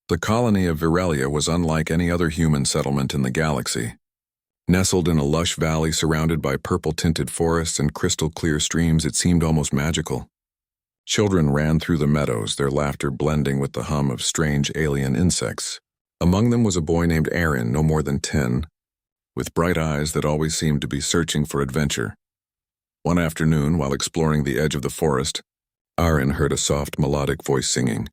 The colony of Virelia was unlike any other human settlement in the galaxy. Nestled in a lush valley surrounded by purple-tinted forests and crystal-clear streams, it seemed almost magical. Children ran through the meadows, their laughter blending with the hum of strange alien insects. Among them was a boy named Aaron, no more than 10, with bright eyes that always seemed to be searching for adventure. One afternoon, while exploring the edge of the forest, Aaron heard a soft, melodic voice singing.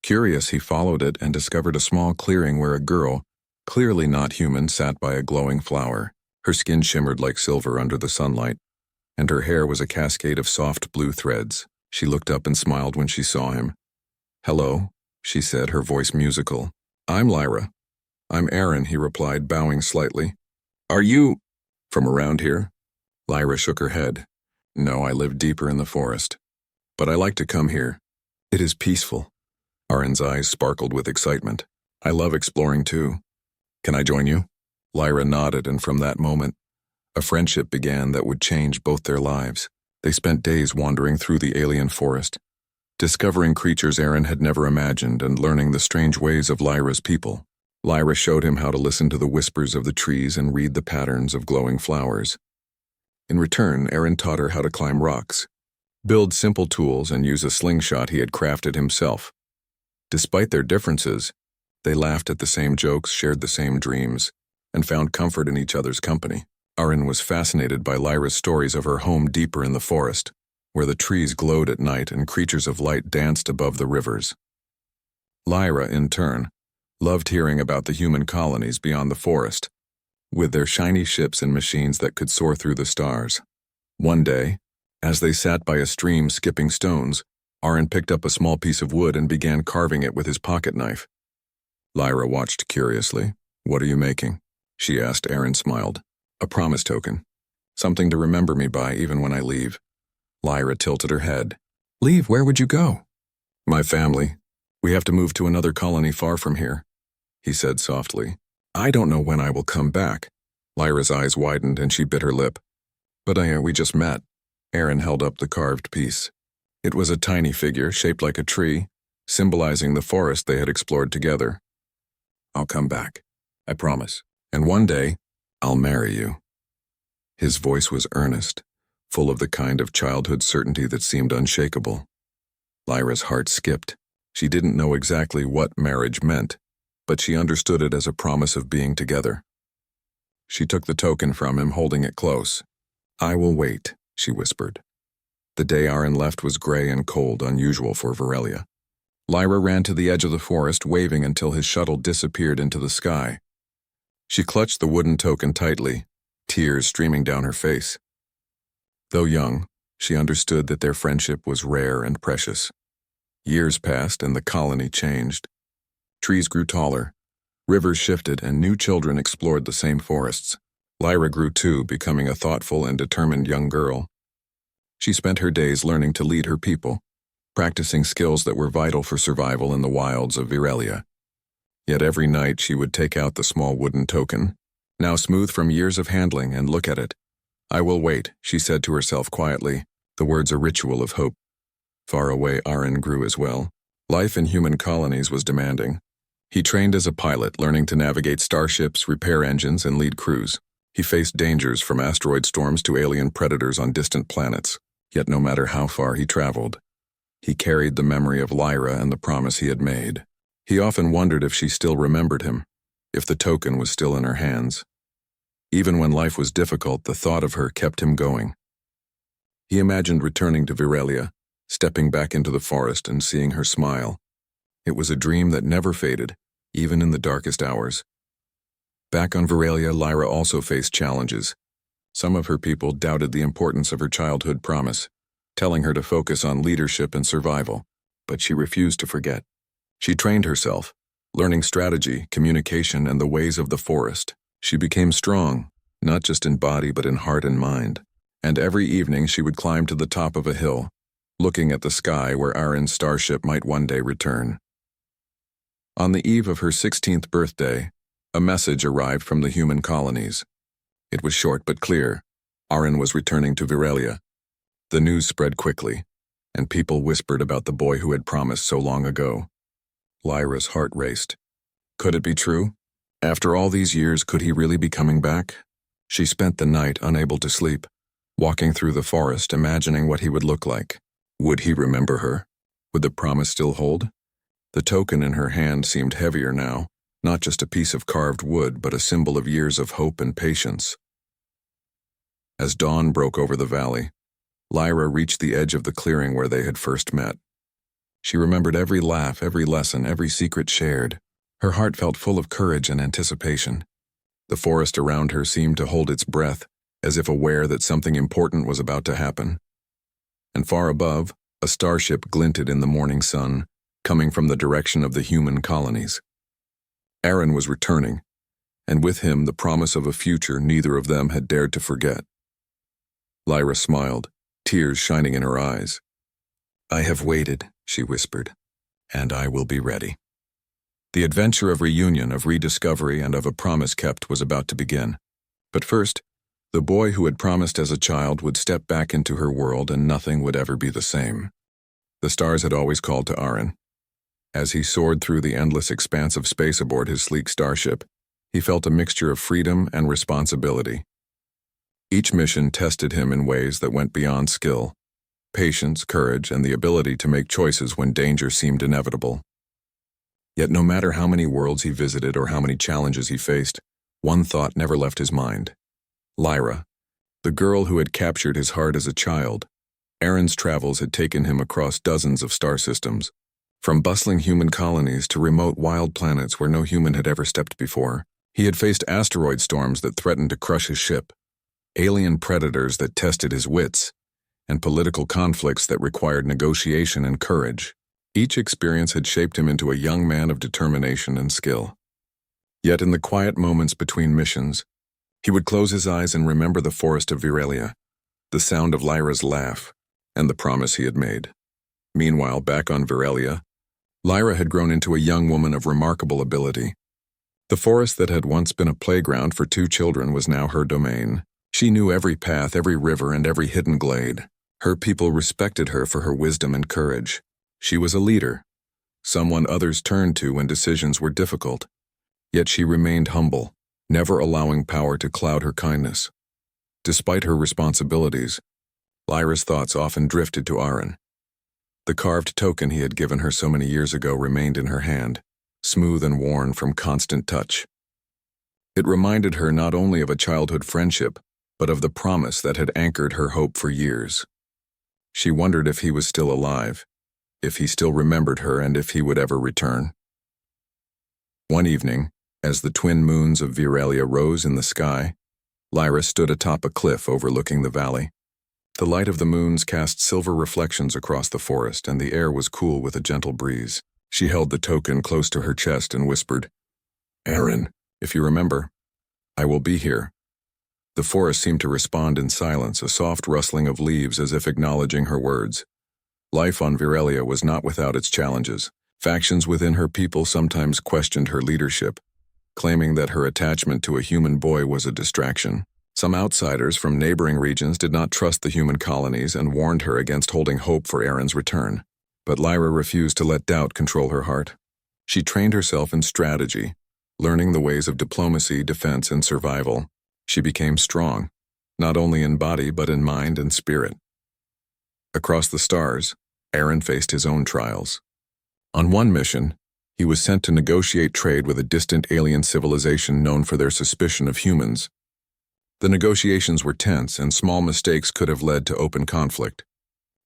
Curious, he followed it and discovered a small clearing where a girl, clearly not human, sat by a glowing flower. Her skin shimmered like silver under the sunlight, and her hair was a cascade of soft blue threads. She looked up and smiled when she saw him. "Hello," she said, her voice musical. "I'm Lyra." "I'm Aaron," he replied, bowing slightly. "Are you from around here?" Lyra shook her head. "No, I live deeper in the forest. But I like to come here. It is peaceful." Aaron's eyes sparkled with excitement. "I love exploring too. Can I join you?" Lyra nodded, and from that moment, a friendship began that would change both their lives. They spent days wandering through the alien forest, discovering creatures Aaron had never imagined and learning the strange ways of Lyra's people. Lyra showed him how to listen to the whispers of the trees and read the patterns of glowing flowers. In return, Aaron taught her how to climb rocks, build simple tools, and use a slingshot he had crafted himself. Despite their differences, they laughed at the same jokes, shared the same dreams, and found comfort in each other's company. Aaron was fascinated by Lyra's stories of her home deeper in the forest, where the trees glowed at night and creatures of light danced above the rivers. Lyra, in turn, loved hearing about the human colonies beyond the forest, with their shiny ships and machines that could soar through the stars. One day, as they sat by a stream skipping stones, Aaron picked up a small piece of wood and began carving it with his pocket knife. Lyra watched curiously. "What are you making?" she asked. Aaron smiled. "A promise token. Something to remember me by even when I leave." Lyra tilted her head. "Leave? Where would you go?" "My family. We have to move to another colony far from here," he said softly. "I don't know when I will come back." Lyra's eyes widened and she bit her lip. "But we just met." Aaron held up the carved piece. It was a tiny figure shaped like a tree, symbolizing the forest they had explored together. "I'll come back. I promise. And one day, I'll marry you." His voice was earnest, full of the kind of childhood certainty that seemed unshakable. Lyra's heart skipped. She didn't know exactly what marriage meant, but she understood it as a promise of being together. She took the token from him, holding it close. "I will wait," she whispered. The day Aaron left was gray and cold, unusual for Virelia. Lyra ran to the edge of the forest, waving until his shuttle disappeared into the sky. She clutched the wooden token tightly, tears streaming down her face. Though young, she understood that their friendship was rare and precious. Years passed and the colony changed. Trees grew taller, rivers shifted, and new children explored the same forests. Lyra grew too, becoming a thoughtful and determined young girl. She spent her days learning to lead her people, practicing skills that were vital for survival in the wilds of Virelia. Yet every night she would take out the small wooden token, now smooth from years of handling, and look at it. "I will wait," she said to herself quietly, the words a ritual of hope. Far away, Aaron grew as well. Life in human colonies was demanding. He trained as a pilot, learning to navigate starships, repair engines, and lead crews. He faced dangers from asteroid storms to alien predators on distant planets. Yet no matter how far he traveled, he carried the memory of Lyra and the promise he had made. He often wondered if she still remembered him, if the token was still in her hands. Even when life was difficult, the thought of her kept him going. He imagined returning to Virelia, stepping back into the forest and seeing her smile. It was a dream that never faded, even in the darkest hours. Back on Virelia, Lyra also faced challenges. Some of her people doubted the importance of her childhood promise, telling her to focus on leadership and survival, but she refused to forget. She trained herself, learning strategy, communication, and the ways of the forest. She became strong, not just in body but in heart and mind. And every evening she would climb to the top of a hill, looking at the sky where Aaron's starship might one day return. On the eve of her 16th birthday, a message arrived from the human colonies. It was short but clear. Aaron was returning to Virelia. The news spread quickly, and people whispered about the boy who had promised so long ago. Lyra's heart raced. Could it be true? After all these years, could he really be coming back? She spent the night unable to sleep, walking through the forest, imagining what he would look like. Would he remember her? Would the promise still hold? The token in her hand seemed heavier now, not just a piece of carved wood, but a symbol of years of hope and patience. As dawn broke over the valley, Lyra reached the edge of the clearing where they had first met. She remembered every laugh, every lesson, every secret shared. Her heart felt full of courage and anticipation. The forest around her seemed to hold its breath, as if aware that something important was about to happen. And far above, a starship glinted in the morning sun, coming from the direction of the human colonies. Aaron was returning, and with him the promise of a future neither of them had dared to forget. Lyra smiled, tears shining in her eyes. "I have waited," she whispered, "and I will be ready." The adventure of reunion, of rediscovery, and of a promise kept was about to begin. But first, the boy who had promised as a child would step back into her world and nothing would ever be the same. The stars had always called to Aaron. As he soared through the endless expanse of space aboard his sleek starship, he felt a mixture of freedom and responsibility. Each mission tested him in ways that went beyond skill, patience, courage, and the ability to make choices when danger seemed inevitable. Yet no matter how many worlds he visited or how many challenges he faced, one thought never left his mind. Lyra, the girl who had captured his heart as a child. Aaron's travels had taken him across dozens of star systems, from bustling human colonies to remote wild planets where no human had ever stepped before. He had faced asteroid storms that threatened to crush his ship, alien predators that tested his wits, and political conflicts that required negotiation and courage. Each experience had shaped him into a young man of determination and skill. Yet in the quiet moments between missions, he would close his eyes and remember the forest of Viralia, the sound of Lyra's laugh, and the promise he had made. Meanwhile, back on Viralia, Lyra had grown into a young woman of remarkable ability. The forest that had once been a playground for two children was now her domain. She knew every path, every river, and every hidden glade. Her people respected her for her wisdom and courage. She was a leader, someone others turned to when decisions were difficult. Yet she remained humble, never allowing power to cloud her kindness. Despite her responsibilities, Lyra's thoughts often drifted to Aaron. The carved token he had given her so many years ago remained in her hand, smooth and worn from constant touch. It reminded her not only of a childhood friendship, but of the promise that had anchored her hope for years. She wondered if he was still alive, if he still remembered her, and if he would ever return. One evening, as the twin moons of Viralia rose in the sky, Lyra stood atop a cliff overlooking the valley. The light of the moons cast silver reflections across the forest, and the air was cool with a gentle breeze. She held the token close to her chest and whispered, "Aaron, if you remember, I will be here." The forest seemed to respond in silence, a soft rustling of leaves as if acknowledging her words. Life on Viralia was not without its challenges. Factions within her people sometimes questioned her leadership, claiming that her attachment to a human boy was a distraction. Some outsiders from neighboring regions did not trust the human colonies and warned her against holding hope for Aaron's return. But Lyra refused to let doubt control her heart. She trained herself in strategy, learning the ways of diplomacy, defense, and survival. She became strong, not only in body but in mind and spirit. Across the stars, Aaron faced his own trials. On one mission, he was sent to negotiate trade with a distant alien civilization known for their suspicion of humans. The negotiations were tense, and small mistakes could have led to open conflict.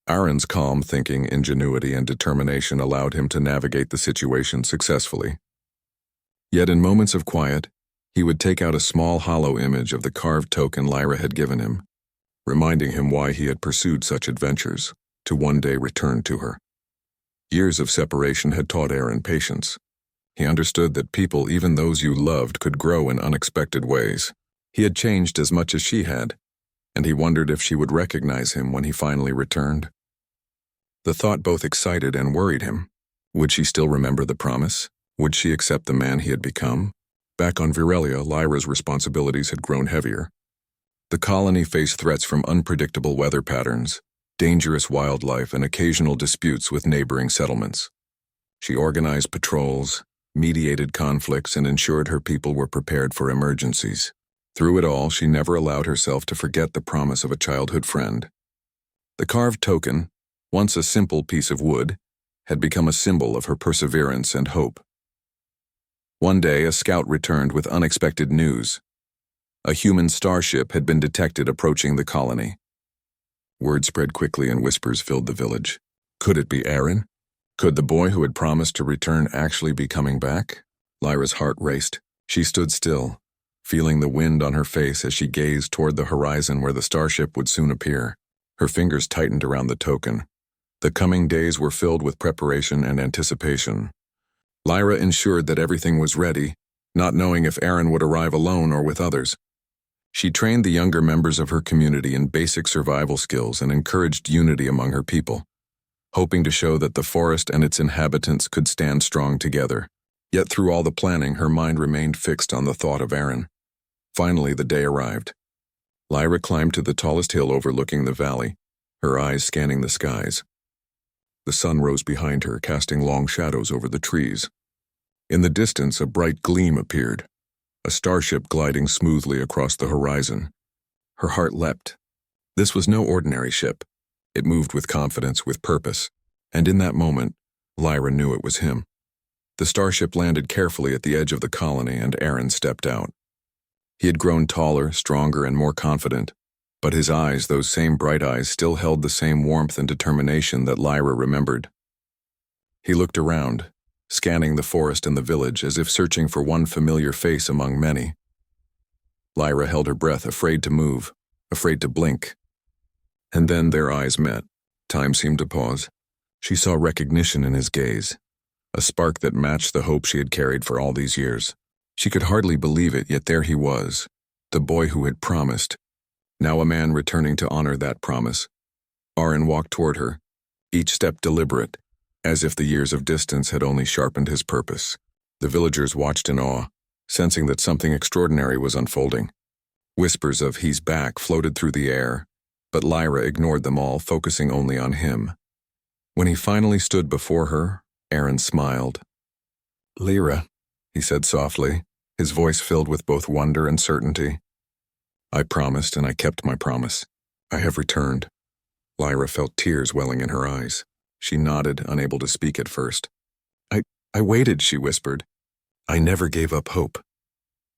Aaron's calm thinking, ingenuity, and determination allowed him to navigate the situation successfully. Yet in moments of quiet, he would take out a small hollow image of the carved token Lyra had given him, reminding him why he had pursued such adventures, to one day return to her. Years of separation had taught Aaron patience. He understood that people, even those you loved, could grow in unexpected ways. He had changed as much as she had, and he wondered if she would recognize him when he finally returned. The thought both excited and worried him. Would she still remember the promise? Would she accept the man he had become? Back on Viralia, Lyra's responsibilities had grown heavier. The colony faced threats from unpredictable weather patterns, dangerous wildlife, and occasional disputes with neighboring settlements. She organized patrols, mediated conflicts, and ensured her people were prepared for emergencies. Through it all, she never allowed herself to forget the promise of a childhood friend. The carved token, once a simple piece of wood, had become a symbol of her perseverance and hope. One day, a scout returned with unexpected news. A human starship had been detected approaching the colony. Word spread quickly and whispers filled the village. Could it be Aaron? Could the boy who had promised to return actually be coming back? Lyra's heart raced. She stood still, feeling the wind on her face as she gazed toward the horizon where the starship would soon appear. Her fingers tightened around the token. The coming days were filled with preparation and anticipation. Lyra ensured that everything was ready, not knowing if Aaron would arrive alone or with others. She trained the younger members of her community in basic survival skills and encouraged unity among her people, hoping to show that the forest and its inhabitants could stand strong together. Yet through all the planning, her mind remained fixed on the thought of Aaron. Finally, the day arrived. Lyra climbed to the tallest hill overlooking the valley, her eyes scanning the skies. The sun rose behind her, casting long shadows over the trees. In the distance, a bright gleam appeared, a starship gliding smoothly across the horizon. Her heart leapt. This was no ordinary ship. It moved with confidence, with purpose, and in that moment, Lyra knew it was him. The starship landed carefully at the edge of the colony, and Aaron stepped out. He had grown taller, stronger, and more confident, but his eyes, those same bright eyes, still held the same warmth and determination that Lyra remembered. He looked around, scanning the forest and the village as if searching for one familiar face among many. Lyra held her breath, afraid to move, afraid to blink. And then their eyes met. Time seemed to pause. She saw recognition in his gaze, a spark that matched the hope she had carried for all these years. She could hardly believe it, yet there he was, the boy who had promised, now a man returning to honor that promise. Aaron walked toward her, each step deliberate, as if the years of distance had only sharpened his purpose. The villagers watched in awe, sensing that something extraordinary was unfolding. Whispers of "he's back" floated through the air, but Lyra ignored them all, focusing only on him. When he finally stood before her, Aaron smiled. "Lyra," he said softly, his voice filled with both wonder and certainty. "I promised, and I kept my promise. I have returned." Lyra felt tears welling in her eyes. She nodded, unable to speak at first. I waited," she whispered. "I never gave up hope."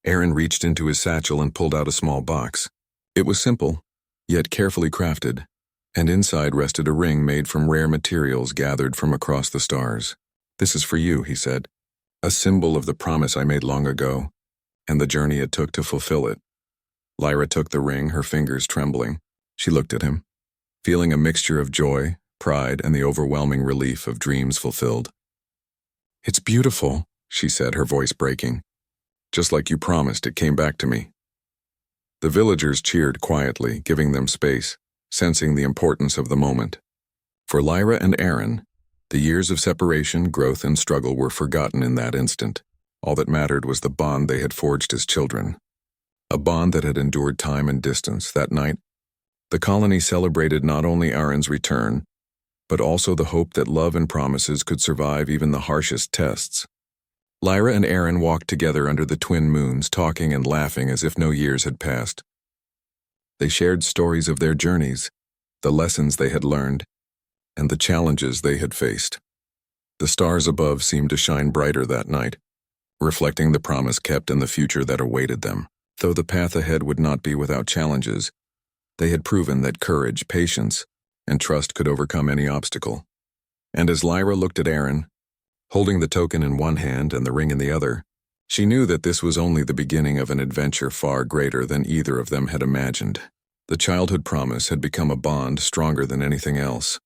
Aaron reached into his satchel and pulled out a small box. It was simple, yet carefully crafted, and inside rested a ring made from rare materials gathered from across the stars. "This is for you," he said, "a symbol of the promise I made long ago, and the journey it took to fulfill it." Lyra took the ring, her fingers trembling. She looked at him, feeling a mixture of joy, pride, and the overwhelming relief of dreams fulfilled. "It's beautiful," she said, her voice breaking. "Just like you promised, it came back to me." The villagers cheered quietly, giving them space, sensing the importance of the moment. For Lyra and Aaron, the years of separation, growth, and struggle were forgotten in that instant. All that mattered was the bond they had forged as children. A bond that had endured time and distance. That night, the colony celebrated not only Aaron's return, but also the hope that love and promises could survive even the harshest tests. Lyra and Aaron walked together under the twin moons, talking and laughing as if no years had passed. They shared stories of their journeys, the lessons they had learned, and the challenges they had faced. The stars above seemed to shine brighter that night, reflecting the promise kept and the future that awaited them. Though the path ahead would not be without challenges, they had proven that courage, patience, and trust could overcome any obstacle. And as Lyra looked at Aaron, holding the token in one hand and the ring in the other, she knew that this was only the beginning of an adventure far greater than either of them had imagined. The childhood promise had become a bond stronger than anything else,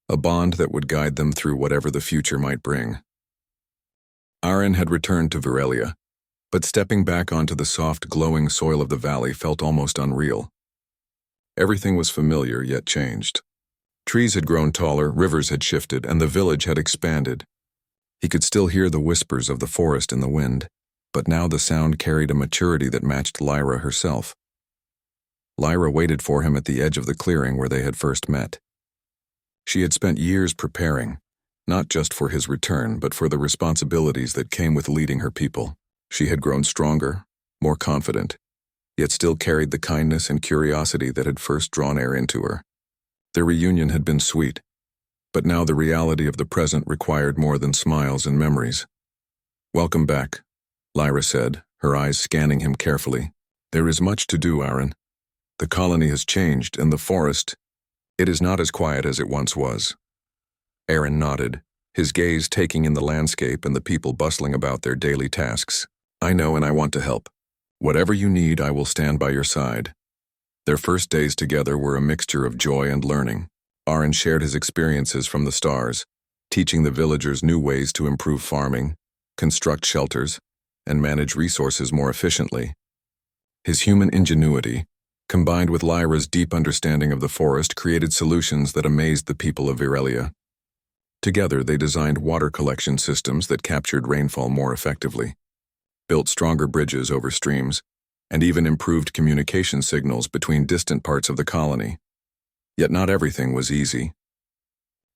a bond that would guide them through whatever the future might bring. Aaron had returned to Virelia, but stepping back onto the soft, glowing soil of the valley felt almost unreal. Everything was familiar, yet changed. Trees had grown taller, rivers had shifted, and the village had expanded. He could still hear the whispers of the forest in the wind, but now the sound carried a maturity that matched Lyra herself. Lyra waited for him at the edge of the clearing where they had first met. She had spent years preparing, not just for his return, but for the responsibilities that came with leading her people. She had grown stronger, more confident, yet still carried the kindness and curiosity that had first drawn Aaron to her. Their reunion had been sweet, but now the reality of the present required more than smiles and memories. "Welcome back," Lyra said, her eyes scanning him carefully. "There is much to do, Aaron. The colony has changed, and the forest, it is not as quiet as it once was." Aaron nodded, his gaze taking in the landscape and the people bustling about their daily tasks. "I know, and I want to help. Whatever you need, I will stand by your side." Their first days together were a mixture of joy and learning. Aaron shared his experiences from the stars, teaching the villagers new ways to improve farming, construct shelters, and manage resources more efficiently. His human ingenuity, combined with Lyra's deep understanding of the forest, created solutions that amazed the people of Virelia. Together, they designed water collection systems that captured rainfall more effectively, built stronger bridges over streams, and even improved communication signals between distant parts of the colony. Yet not everything was easy.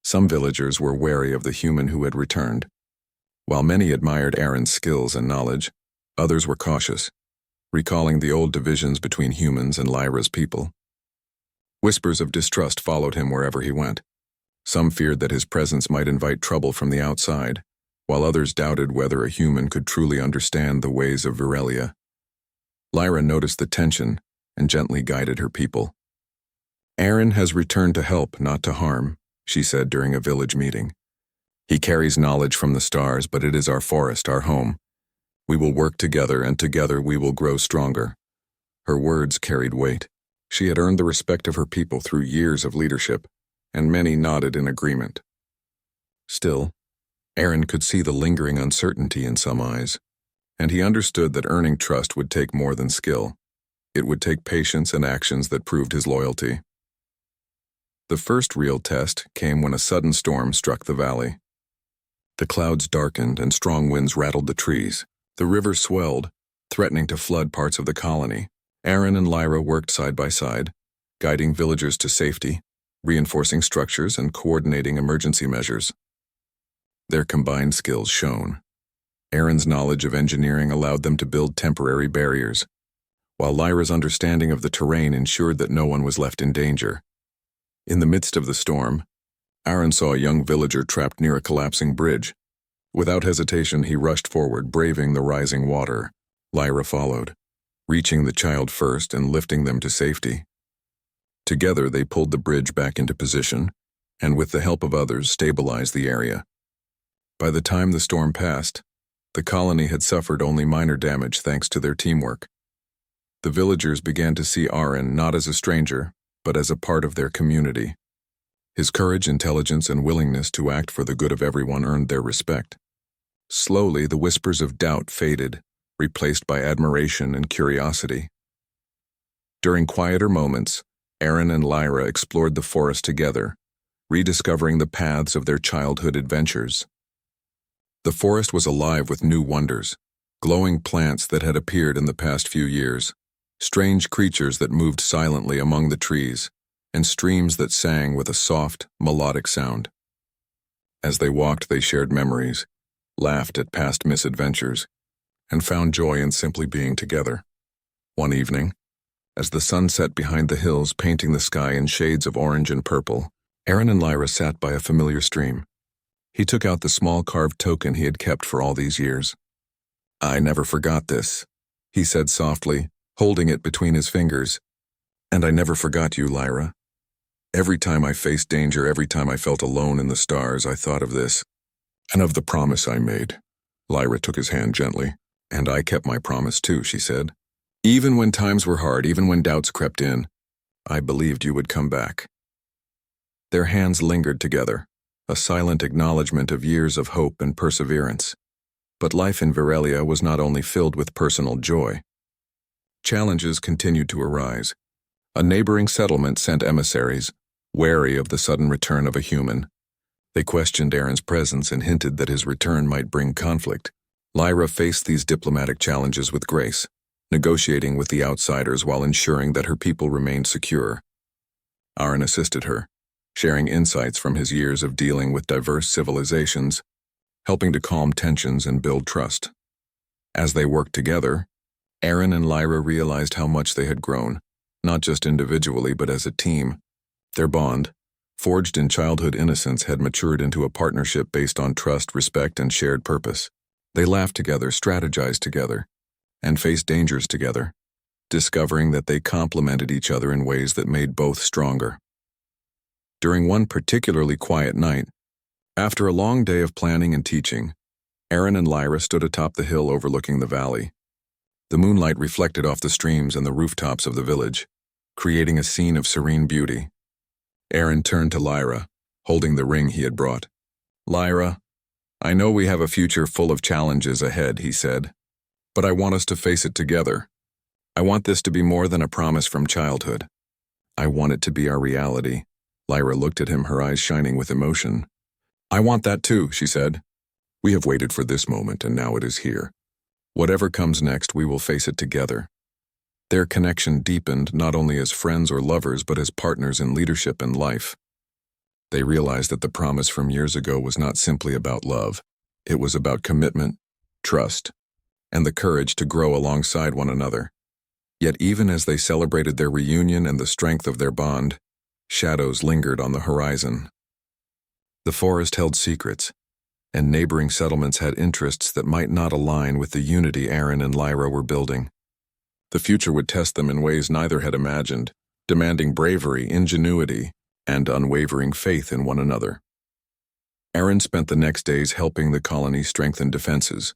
Some villagers were wary of the human who had returned. While many admired Aaron's skills and knowledge, others were cautious, recalling the old divisions between humans and Lyra's people. Whispers of distrust followed him wherever he went. Some feared that his presence might invite trouble from the outside, while others doubted whether a human could truly understand the ways of Virelia. Lyra noticed the tension and gently guided her people. "Aaron has returned to help, not to harm," she said during a village meeting. "He carries knowledge from the stars, but it is our forest, our home. We will work together, and together we will grow stronger." Her words carried weight. She had earned the respect of her people through years of leadership, and many nodded in agreement. Still, Aaron could see the lingering uncertainty in some eyes, and he understood that earning trust would take more than skill. It would take patience and actions that proved his loyalty. The first real test came when a sudden storm struck the valley. The clouds darkened and strong winds rattled the trees. The river swelled, threatening to flood parts of the colony. Aaron and Lyra worked side by side, guiding villagers to safety, reinforcing structures, and coordinating emergency measures. Their combined skills shone. Aaron's knowledge of engineering allowed them to build temporary barriers, while Lyra's understanding of the terrain ensured that no one was left in danger. In the midst of the storm, Aaron saw a young villager trapped near a collapsing bridge. Without hesitation, he rushed forward, braving the rising water. Lyra followed, reaching the child first and lifting them to safety. Together, they pulled the bridge back into position, and with the help of others, stabilized the area. By the time the storm passed, the colony had suffered only minor damage thanks to their teamwork. The villagers began to see Aaron not as a stranger, but as a part of their community. His courage, intelligence, and willingness to act for the good of everyone earned their respect. Slowly, the whispers of doubt faded, replaced by admiration and curiosity. During quieter moments, Aaron and Lyra explored the forest together, rediscovering the paths of their childhood adventures. The forest was alive with new wonders, glowing plants that had appeared in the past few years, strange creatures that moved silently among the trees, and streams that sang with a soft, melodic sound. As they walked, they shared memories, laughed at past misadventures, and found joy in simply being together. One evening, as the sun set behind the hills painting the sky in shades of orange and purple, Aaron and Lyra sat by a familiar stream. He took out the small carved token he had kept for all these years. "I never forgot this," he said softly, holding it between his fingers. "And I never forgot you, Lyra. Every time I faced danger, every time I felt alone in the stars, I thought of this, and of the promise I made." Lyra took his hand gently. "And I kept my promise too," she said. "Even when times were hard, even when doubts crept in, I believed you would come back." Their hands lingered together, a silent acknowledgement of years of hope and perseverance. But life in Virelia was not only filled with personal joy. Challenges continued to arise. A neighboring settlement sent emissaries, wary of the sudden return of a human. They questioned Aaron's presence and hinted that his return might bring conflict. Lyra faced these diplomatic challenges with grace, negotiating with the outsiders while ensuring that her people remained secure. Aaron assisted her, sharing insights from his years of dealing with diverse civilizations, helping to calm tensions and build trust. As they worked together, Aaron and Lyra realized how much they had grown, not just individually but as a team. Their bond, forged in childhood innocence, had matured into a partnership based on trust, respect, and shared purpose. They laughed together, strategized together, and faced dangers together, discovering that they complemented each other in ways that made both stronger. During one particularly quiet night, after a long day of planning and teaching, Aaron and Lyra stood atop the hill overlooking the valley. The moonlight reflected off the streams and the rooftops of the village, creating a scene of serene beauty. Aaron turned to Lyra, holding the ring he had brought. "Lyra, I know we have a future full of challenges ahead," he said, "but I want us to face it together. I want this to be more than a promise from childhood. I want it to be our reality." Lyra looked at him, her eyes shining with emotion. "I want that too," she said. "We have waited for this moment, and now it is here. Whatever comes next, we will face it together." Their connection deepened not only as friends or lovers, but as partners in leadership and life. They realized that the promise from years ago was not simply about love. It was about commitment, trust, and the courage to grow alongside one another. Yet even as they celebrated their reunion and the strength of their bond, shadows lingered on the horizon. The forest held secrets, and neighboring settlements had interests that might not align with the unity Aaron and Lyra were building. The future would test them in ways neither had imagined, demanding bravery, ingenuity, and unwavering faith in one another. Aaron spent the next days helping the colony strengthen defenses,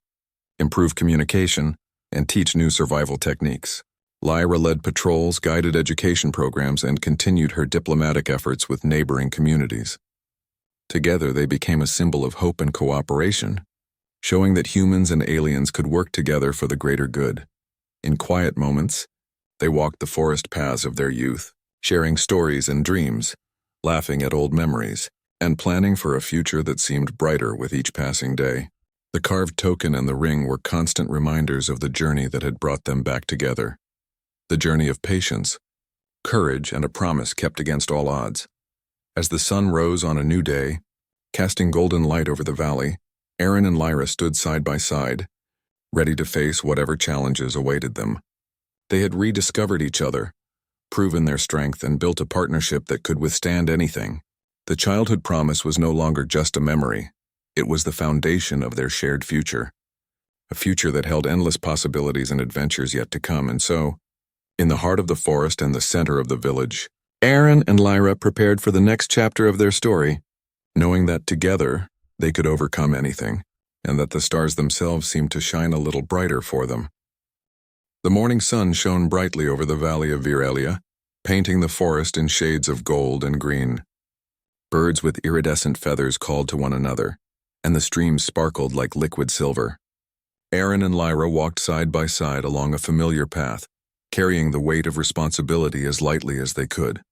improve communication, and teach new survival techniques. Lyra led patrols, guided education programs, and continued her diplomatic efforts with neighboring communities. Together, they became a symbol of hope and cooperation, showing that humans and aliens could work together for the greater good. In quiet moments, they walked the forest paths of their youth, sharing stories and dreams, laughing at old memories, and planning for a future that seemed brighter with each passing day. The carved token and the ring were constant reminders of the journey that had brought them back together. The journey of patience, courage, and a promise kept against all odds. As the sun rose on a new day, casting golden light over the valley, Aaron and Lyra stood side by side, ready to face whatever challenges awaited them. They had rediscovered each other, proven their strength, and built a partnership that could withstand anything. The childhood promise was no longer just a memory. It was the foundation of their shared future, a future that held endless possibilities and adventures yet to come. And so, in the heart of the forest and the center of the village, Aaron and Lyra prepared for the next chapter of their story, knowing that together they could overcome anything, and that the stars themselves seemed to shine a little brighter for them. The morning sun shone brightly over the valley of Virelia, painting the forest in shades of gold and green. Birds with iridescent feathers called to one another, and the streams sparkled like liquid silver. Aaron and Lyra walked side by side along a familiar path, carrying the weight of responsibility as lightly as they could.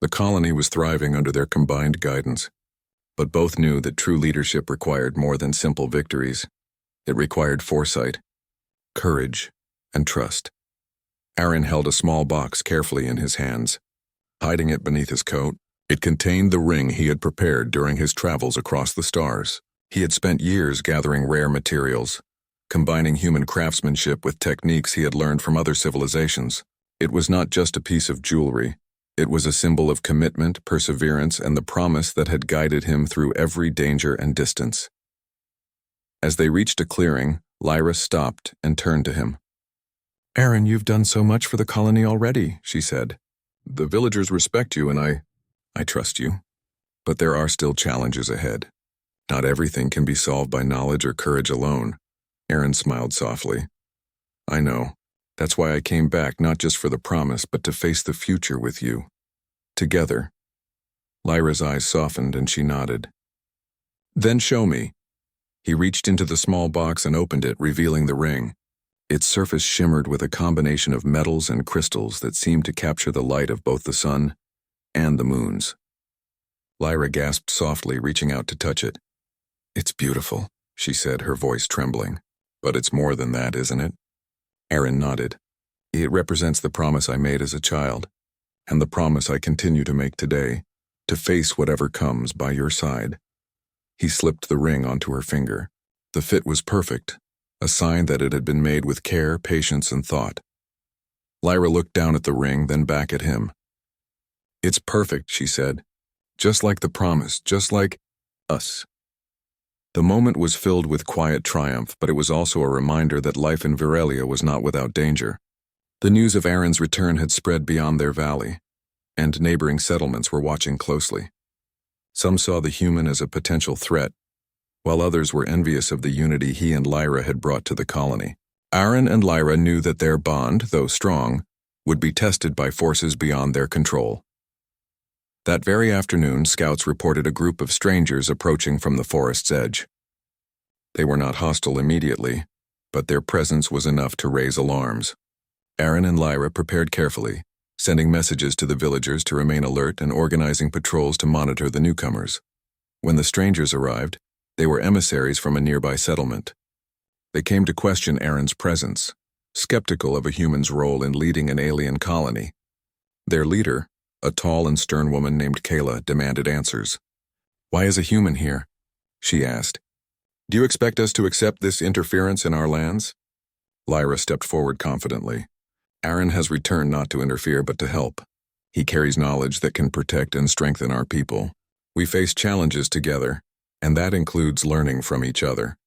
The colony was thriving under their combined guidance, but both knew that true leadership required more than simple victories. It required foresight, courage, and trust. Aaron held a small box carefully in his hands. Hiding it beneath his coat, it contained the ring he had prepared during his travels across the stars. He had spent years gathering rare materials, combining human craftsmanship with techniques he had learned from other civilizations. It was not just a piece of jewelry. It was a symbol of commitment, perseverance, and the promise that had guided him through every danger and distance. As they reached a clearing, Lyra stopped and turned to him. "Aaron, you've done so much for the colony already," she said. "The villagers respect you, and I trust you. But there are still challenges ahead. Not everything can be solved by knowledge or courage alone." Aaron smiled softly. "I know. That's why I came back, not just for the promise, but to face the future with you. Together." Lyra's eyes softened and she nodded. "Then show me." He reached into the small box and opened it, revealing the ring. Its surface shimmered with a combination of metals and crystals that seemed to capture the light of both the sun and the moons. Lyra gasped softly, reaching out to touch it. "It's beautiful," she said, her voice trembling. "But it's more than that, isn't it?" Aaron nodded. "It represents the promise I made as a child, and the promise I continue to make today. to face whatever comes by your side. He slipped the ring onto her finger. The fit was perfect, a sign that it had been made with care, patience, and thought. Lyra looked down at the ring, then back at him. "It's perfect," she said. "Just like the promise, just like us." The moment was filled with quiet triumph, but it was also a reminder that life in Virelia was not without danger. The news of Aaron's return had spread beyond their valley, and neighboring settlements were watching closely. Some saw the human as a potential threat, while others were envious of the unity he and Lyra had brought to the colony. Aaron and Lyra knew that their bond, though strong, would be tested by forces beyond their control. That very afternoon, scouts reported a group of strangers approaching from the forest's edge. They were not hostile immediately, but their presence was enough to raise alarms. Aaron and Lyra prepared carefully, sending messages to the villagers to remain alert and organizing patrols to monitor the newcomers. When the strangers arrived, they were emissaries from a nearby settlement. They came to question Aaron's presence, skeptical of a human's role in leading an alien colony. Their leader, a tall and stern woman named Kayla, demanded answers. "Why is a human here?" she asked. "Do you expect us to accept this interference in our lands?" Lyra stepped forward confidently. "Aaron has returned not to interfere but to help. He carries knowledge that can protect and strengthen our people. We face challenges together, and that includes learning from each other.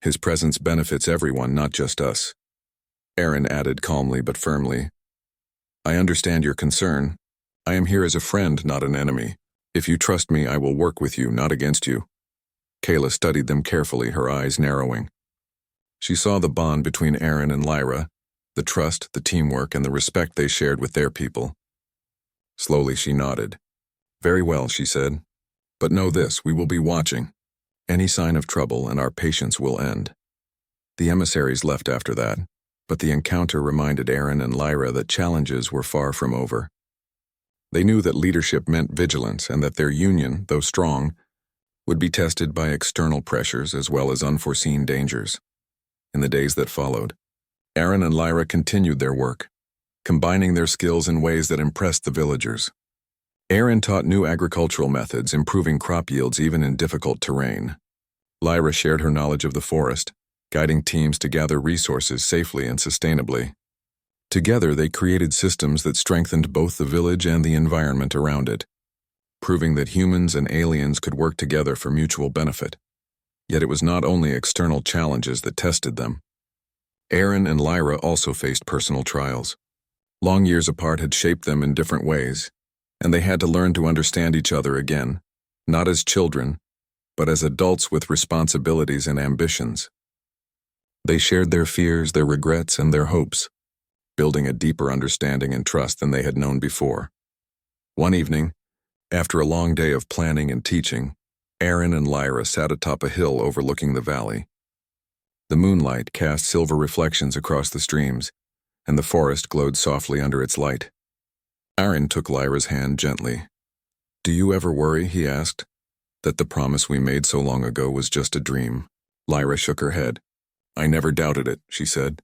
His presence benefits everyone, not just us." Aaron added calmly but firmly, "I understand your concern. I am here as a friend, not an enemy. If you trust me, I will work with you, not against you." Kayla studied them carefully, her eyes narrowing. She saw the bond between Aaron and Lyra, the trust, the teamwork, and the respect they shared with their people. Slowly she nodded. "Very well," she said. "But know this, we will be watching. Any sign of trouble and our patience will end." The emissaries left after that, but the encounter reminded Aaron and Lyra that challenges were far from over. They knew that leadership meant vigilance and that their union, though strong, would be tested by external pressures as well as unforeseen dangers. In the days that followed, Aaron and Lyra continued their work, combining their skills in ways that impressed the villagers. Aaron taught new agricultural methods, improving crop yields even in difficult terrain. Lyra shared her knowledge of the forest, guiding teams to gather resources safely and sustainably. Together, they created systems that strengthened both the village and the environment around it, proving that humans and aliens could work together for mutual benefit. Yet it was not only external challenges that tested them. Aaron and Lyra also faced personal trials. Long years apart had shaped them in different ways, and they had to learn to understand each other again, not as children, but as adults with responsibilities and ambitions. They shared their fears, their regrets, and their hopes, building a deeper understanding and trust than they had known before. One evening, after a long day of planning and teaching, Aaron and Lyra sat atop a hill overlooking the valley. The moonlight cast silver reflections across the streams, and the forest glowed softly under its light. Aaron took Lyra's hand gently. "Do you ever worry," he asked, "that the promise we made so long ago was just a dream?" Lyra shook her head. "I never doubted it," she said.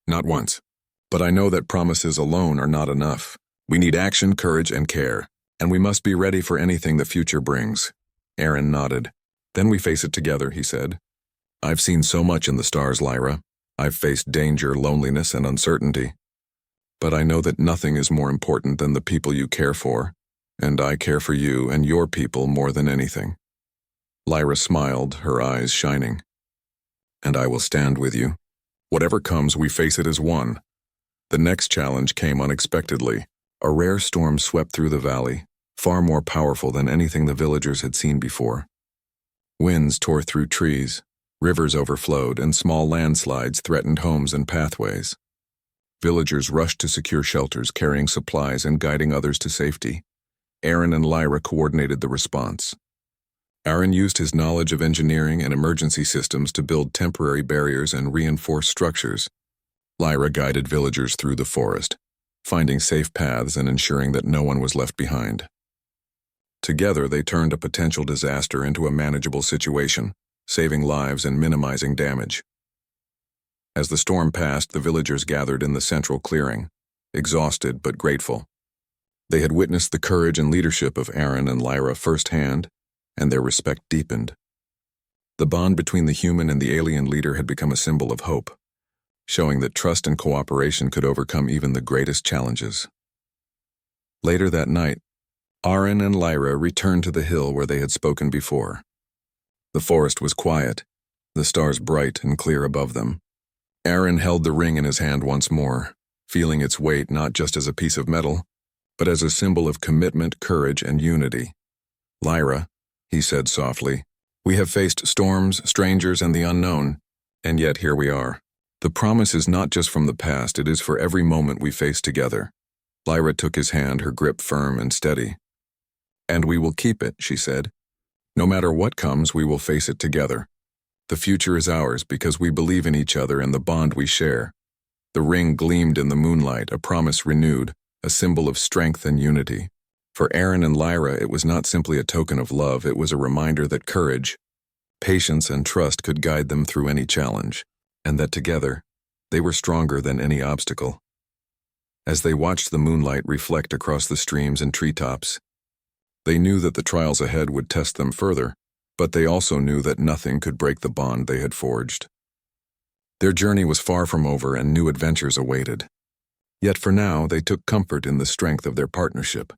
"Not once. But I know that promises alone are not enough. We need action, courage, and care, and we must be ready for anything the future brings." Aaron nodded. "Then we face it together," he said. "I've seen so much in the stars, Lyra. I've faced danger, loneliness, and uncertainty. But I know that nothing is more important than the people you care for, and I care for you and your people more than anything." Lyra smiled, her eyes shining. "And I will stand with you. Whatever comes, we face it as one." The next challenge came unexpectedly. A rare storm swept through the valley, far more powerful than anything the villagers had seen before. Winds tore through trees, rivers overflowed, and small landslides threatened homes and pathways. Villagers rushed to secure shelters, carrying supplies and guiding others to safety. Aaron and Lyra coordinated the response. Aaron used his knowledge of engineering and emergency systems to build temporary barriers and reinforce structures. Lyra guided villagers through the forest, finding safe paths and ensuring that no one was left behind. Together, they turned a potential disaster into a manageable situation, saving lives and minimizing damage. As the storm passed, the villagers gathered in the central clearing, exhausted but grateful. They had witnessed the courage and leadership of Aaron and Lyra firsthand, and their respect deepened. The bond between the human and the alien leader had become a symbol of hope, showing that trust and cooperation could overcome even the greatest challenges. Later that night, Aaron and Lyra returned to the hill where they had spoken before. The forest was quiet, the stars bright and clear above them. Aaron held the ring in his hand once more, feeling its weight not just as a piece of metal, but as a symbol of commitment, courage, and unity. "Lyra," he said softly, "we have faced storms, strangers, and the unknown, and yet here we are. The promise is not just from the past, it is for every moment we face together." Lyra took his hand, her grip firm and steady. "And we will keep it," she said. "No matter what comes, we will face it together. The future is ours because we believe in each other and the bond we share." The ring gleamed in the moonlight, a promise renewed, a symbol of strength and unity. For Aaron and Lyra, it was not simply a token of love, it was a reminder that courage, patience, and trust could guide them through any challenge, and that together, they were stronger than any obstacle. As they watched the moonlight reflect across the streams and treetops, they knew that the trials ahead would test them further, but they also knew that nothing could break the bond they had forged. Their journey was far from over and new adventures awaited. Yet for now, they took comfort in the strength of their partnership,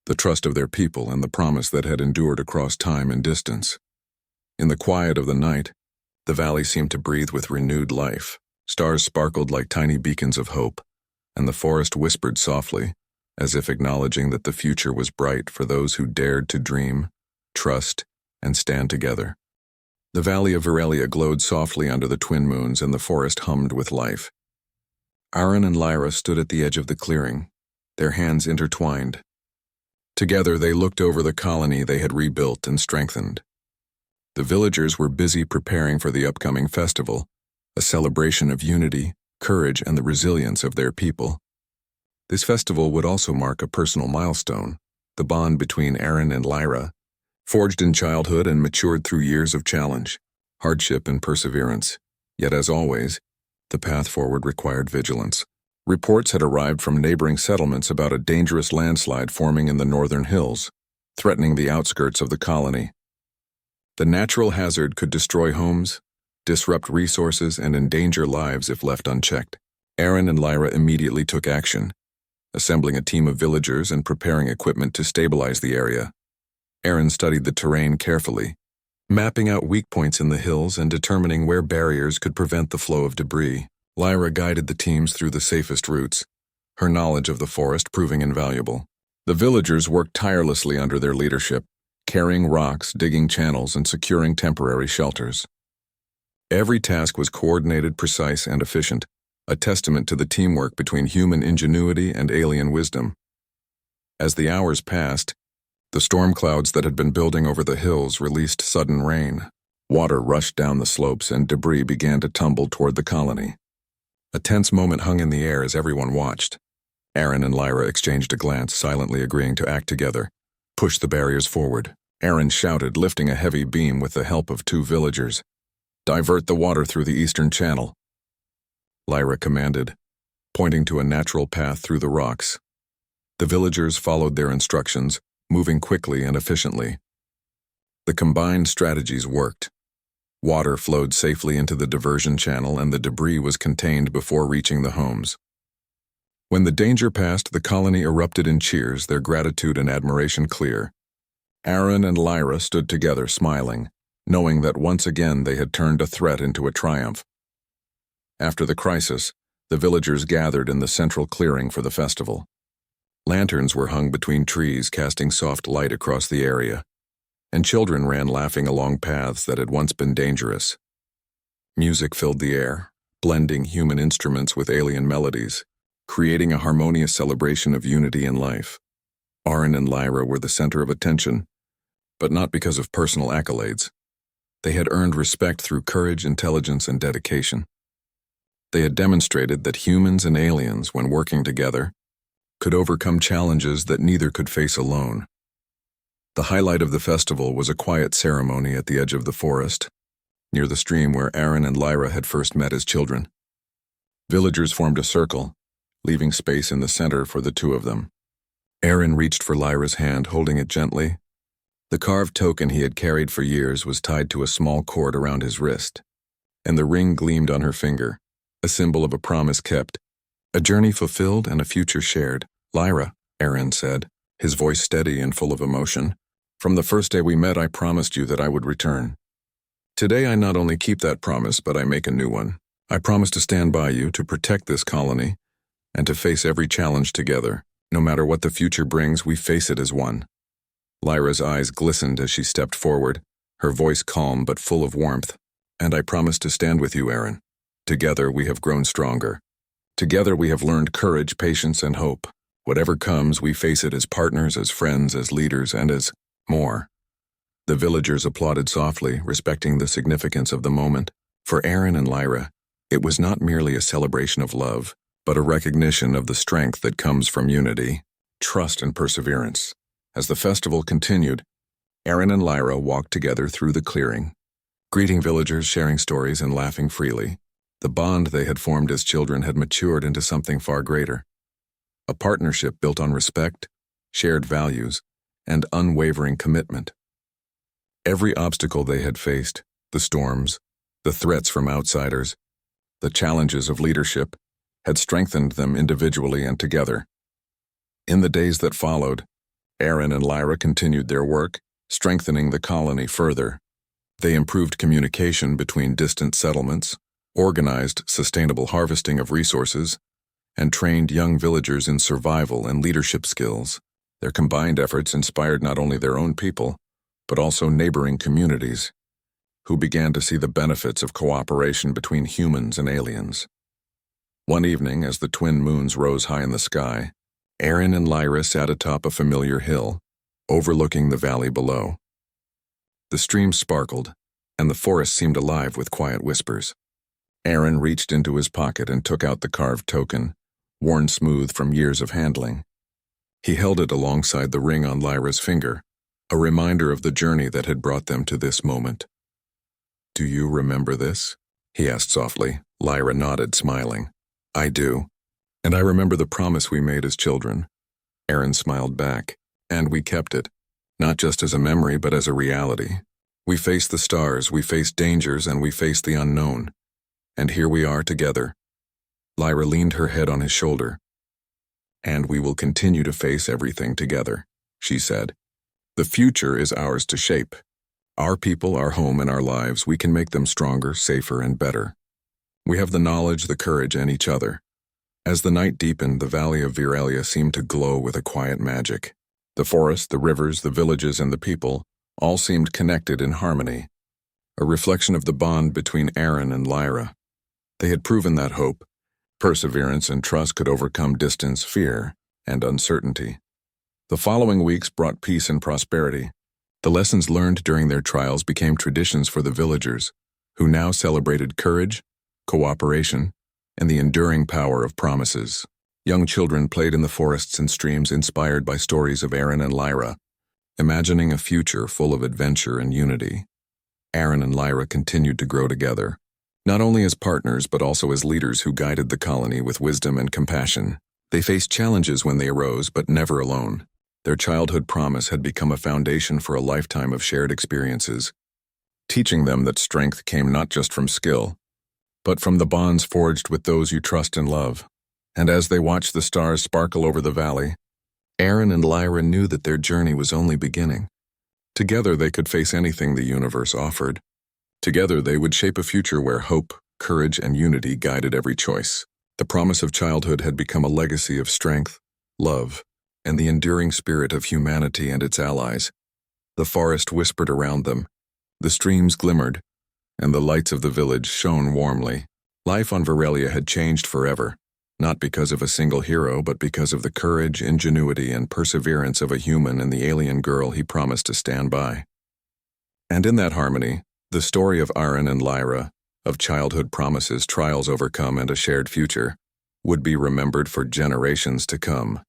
the trust of their people, and the promise that had endured across time and distance. In the quiet of the night, the valley seemed to breathe with renewed life. Stars sparkled like tiny beacons of hope, and the forest whispered softly, as if acknowledging that the future was bright for those who dared to dream, trust, and stand together. The valley of Virelia glowed softly under the twin moons, and the forest hummed with life. Aaron and Lyra stood at the edge of the clearing, their hands intertwined. Together they looked over the colony they had rebuilt and strengthened. The villagers were busy preparing for the upcoming festival, a celebration of unity, courage, and the resilience of their people. This festival would also mark a personal milestone, the bond between Aaron and Lyra, forged in childhood and matured through years of challenge, hardship, and perseverance. Yet as always, the path forward required vigilance. Reports had arrived from neighboring settlements about a dangerous landslide forming in the northern hills, threatening the outskirts of the colony. The natural hazard could destroy homes, disrupt resources, and endanger lives if left unchecked. Aaron and Lyra immediately took action, assembling a team of villagers and preparing equipment to stabilize the area. Aaron studied the terrain carefully, mapping out weak points in the hills and determining where barriers could prevent the flow of debris. Lyra guided the teams through the safest routes, her knowledge of the forest proving invaluable. The villagers worked tirelessly under their leadership, carrying rocks, digging channels, and securing temporary shelters. Every task was coordinated, precise, and efficient, a testament to the teamwork between human ingenuity and alien wisdom. As the hours passed, the storm clouds that had been building over the hills released sudden rain. Water rushed down the slopes and debris began to tumble toward the colony. A tense moment hung in the air as everyone watched. Aaron and Lyra exchanged a glance, silently agreeing to act together. "Push the barriers forward," Aaron shouted, lifting a heavy beam with the help of two villagers. "Divert the water through the eastern channel," Lyra commanded, pointing to a natural path through the rocks. The villagers followed their instructions, moving quickly and efficiently. The combined strategies worked. Water flowed safely into the diversion channel and the debris was contained before reaching the homes. When the danger passed, the colony erupted in cheers, their gratitude and admiration clear. Aaron and Lyra stood together, smiling, knowing that once again they had turned a threat into a triumph. After the crisis, the villagers gathered in the central clearing for the festival. Lanterns were hung between trees, casting soft light across the area, and children ran laughing along paths that had once been dangerous. Music filled the air, blending human instruments with alien melodies, creating a harmonious celebration of unity in life. Aaron and Lyra were the center of attention, but not because of personal accolades. They had earned respect through courage, intelligence, and dedication. They had demonstrated that humans and aliens, when working together, could overcome challenges that neither could face alone. The highlight of the festival was a quiet ceremony at the edge of the forest, near the stream where Aaron and Lyra had first met as children. Villagers formed a circle, leaving space in the center for the two of them. Aaron reached for Lyra's hand, holding it gently. The carved token he had carried for years was tied to a small cord around his wrist, and the ring gleamed on her finger, a symbol of a promise kept, a journey fulfilled and a future shared. "Lyra," Aaron said, his voice steady and full of emotion, "from the first day we met I promised you that I would return. Today I not only keep that promise, but I make a new one. I promise to stand by you, to protect this colony, and to face every challenge together. No matter what the future brings, we face it as one." Lyra's eyes glistened as she stepped forward, her voice calm but full of warmth. "And I promise to stand with you, Aaron. Together we have grown stronger. Together we have learned courage, patience, and hope. Whatever comes, we face it as partners, as friends, as leaders, and as more." The villagers applauded softly, respecting the significance of the moment. For Aaron and Lyra, it was not merely a celebration of love, but a recognition of the strength that comes from unity, trust, and perseverance. As the festival continued, Aaron and Lyra walked together through the clearing, greeting villagers, sharing stories, and laughing freely. The bond they had formed as children had matured into something far greater. A partnership built on respect, shared values, and unwavering commitment. Every obstacle they had faced, the storms, the threats from outsiders, the challenges of leadership, had strengthened them individually and together. In the days that followed, Aaron and Lyra continued their work, strengthening the colony further. They improved communication between distant settlements, organized sustainable harvesting of resources, and trained young villagers in survival and leadership skills. Their combined efforts inspired not only their own people, but also neighboring communities, who began to see the benefits of cooperation between humans and aliens. One evening, as the twin moons rose high in the sky, Aaron and Lyra sat atop a familiar hill, overlooking the valley below. The stream sparkled, and the forest seemed alive with quiet whispers. Aaron reached into his pocket and took out the carved token, worn smooth from years of handling. He held it alongside the ring on Lyra's finger, a reminder of the journey that had brought them to this moment. "Do you remember this?" he asked softly. Lyra nodded, smiling. "I do. And I remember the promise we made as children." Aaron smiled back. "And we kept it, not just as a memory, but as a reality. We faced the stars, we faced dangers, and we faced the unknown. And here we are together." Lyra leaned her head on his shoulder. "And we will continue to face everything together," she said. "The future is ours to shape. Our people, our home, and our lives, we can make them stronger, safer, and better. We have the knowledge, the courage, and each other." As the night deepened, the valley of Viralia seemed to glow with a quiet magic. The forest, the rivers, the villages, and the people all seemed connected in harmony, a reflection of the bond between Aaron and Lyra. They had proven that hope, perseverance, and trust could overcome distance, fear, and uncertainty. The following weeks brought peace and prosperity. The lessons learned during their trials became traditions for the villagers, who now celebrated courage, cooperation, and the enduring power of promises. Young children played in the forests and streams inspired by stories of Aaron and Lyra, imagining a future full of adventure and unity. Aaron and Lyra continued to grow together, not only as partners but also as leaders who guided the colony with wisdom and compassion. They faced challenges when they arose, but never alone. Their childhood promise had become a foundation for a lifetime of shared experiences, teaching them that strength came not just from skill, but from the bonds forged with those you trust and love. And as they watched the stars sparkle over the valley, Aaron and Lyra knew that their journey was only beginning. Together they could face anything the universe offered. Together they would shape a future where hope, courage, and unity guided every choice. The promise of childhood had become a legacy of strength, love, and the enduring spirit of humanity and its allies. The forest whispered around them, the streams glimmered, and the lights of the village shone warmly. Life on Viralia had changed forever, not because of a single hero, but because of the courage, ingenuity, and perseverance of a human and the alien girl he promised to stand by. And in that harmony, the story of Aaron and Lyra, of childhood promises, trials overcome, and a shared future, would be remembered for generations to come.